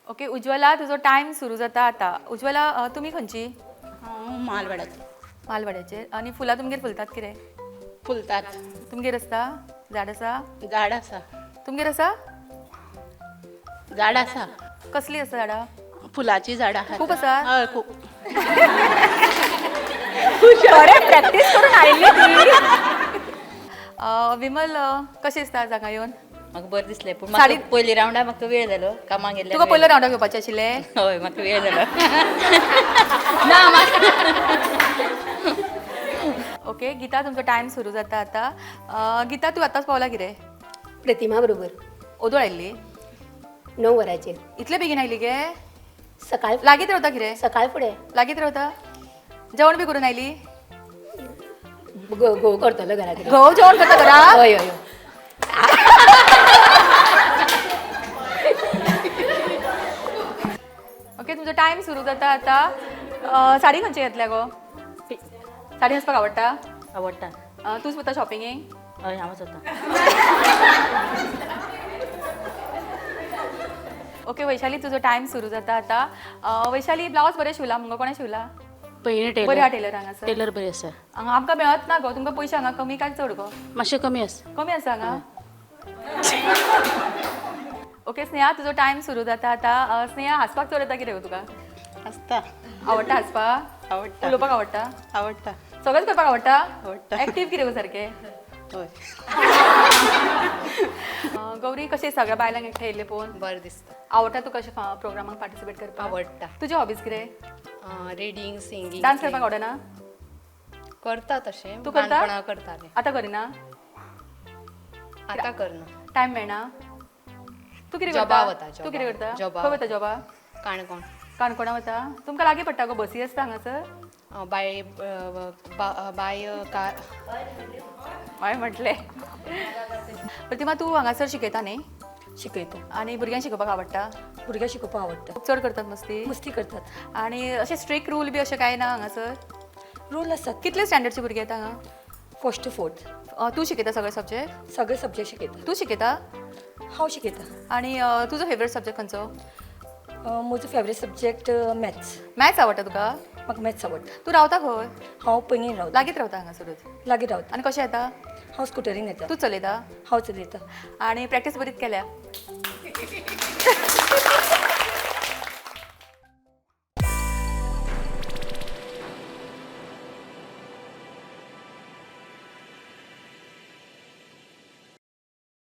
Okay Ujjwala तुझो time सुरू जाता आता. उज्ज्वला तुमी खंयची? हांव म्हालवाड्याचो. मालवाड्याचेर. आनी फुलां तुमगेर फुलतात कितें? फुलतात. तुमगेर आसता? झाड आसा? झाड आसा. तुमगेर आसा? झाड आसा. कसली आसा झाडां? फुलाची झाडां आहा. खूप आसा? हय खूब. बरें प्रॅक्टीस करून आयिल्ली ती. विमल कशी दिसता आज हांगा येवन? म्हाका बरें दिसलें पूण साडी- म्हाका पयलीं रावंडाक म्हाका वेळ जालो कामाक गेल्ले तुका पयलो रावंडाक येवपाचें आशिल्लें? हय म्हाका वेळ जालो ना ओके गीता तुमचो टायम सुरू जाता आतां. गीता तूं आतांच पावला कितें? प्रतिमा बरोबर ओदोळ आयिल्ली? 9 वरांचेर इतले बेगीन आयली गे? सकाळ लागीत रावता कितें? सकाळ फुडें लागीत रावता? जेवण बी करून आयली? घोव करतलो घरा कडेन. घोव जेवण करता घरा? हय हय ओके तुमचो टायम सुरू जाता आतां. साडी खंयची घेतल्या गो? साडी न्हेसपाक आवडटा? आवडटा तूंच वता शॉपिंगेक? हय हांवच वता. ओके वैशाली तुझो टायम सुरू जाता आतां. वैशाली ब्लावज बरें शिवला मुगो कोणें शिवला? पयलीं बरें हा टेलर हांगासर? टेलर बरी आसा. हांगा आमकां मेळत ना गो तुमकां पयशे हांगा कमी काय चड गो? मातशें कमी आसा. कमी आसा हांगा? ओके स्नेहा तुजो टायम सुरू जाता आतां. स्नेहा हांसपाक चड येता कितें गो तुका? आसता. आवडटा हांसपाक? आवडटा. उलोवपाक आवडटा? आवडटा. सगळेंच करपाक आवडटा? आवडटा. एक्टीव कितें गो सारकें? हय. गौरी कशें सगळ्या बायलांक एकठांय येयल्ले पळोवन? बरें दिसता. आवडटा तुका अशें प्रोग्रामाक पार्टिसिपेट करपाक? आवडटा. तुजे हॉबीज कितें? रिडींग सिंगींग डान्स करपाक आवडना? करता तशें तूं करता? ल्हानपणा करतालें आतां करिना? आतां करना. टायम मेळना? तूं कितें जॉबा करता? वता, तूं कितें करता? जॉबा. खंय वता जॉबा? काणकोण काणकोणा वता? तुमकां लागीं पडटा गो बसी आसता हांगासर? बाय बाय कार हय म्हटलें. प्रतिमा तूं हांगासर शिकयता न्ही? शिकयता. आनी भुरग्यांक शिकोवपाक आवडटा? भुरग्यां शिकोवपाक आवडटा. चड करतात मस्ती? मस्ती करतात. आनी अशें स्ट्रिक्ट रूल बी अशें कांय ना हांगासर? रूल आसात. कितले स्टँडर्डचे भुरगे येता हांगा? 1st to 4th तूं शिकयता सगळे सब्जेक्ट? सगळे सब्जेक्ट शिकयता. तूं शिकयता? हांव शिकयता. आनी तुजो फेवरेट सब्जेक्ट खंयचो? म्हजो फेवरेट सब्जेक्ट मॅथ्स. मॅथ्स आवडटा तुका? म्हाका मॅथ्स आवडटा. तूं रावता खंय? हांव पैंगीण रावता. लागीत रावता हांगासरूच? लागीं रावता. आनी कशें येता? हांव स्कुटरीन येता. तूं चलयता? हांव चलयता. आनी प्रॅक्टीस बरीच केल्या?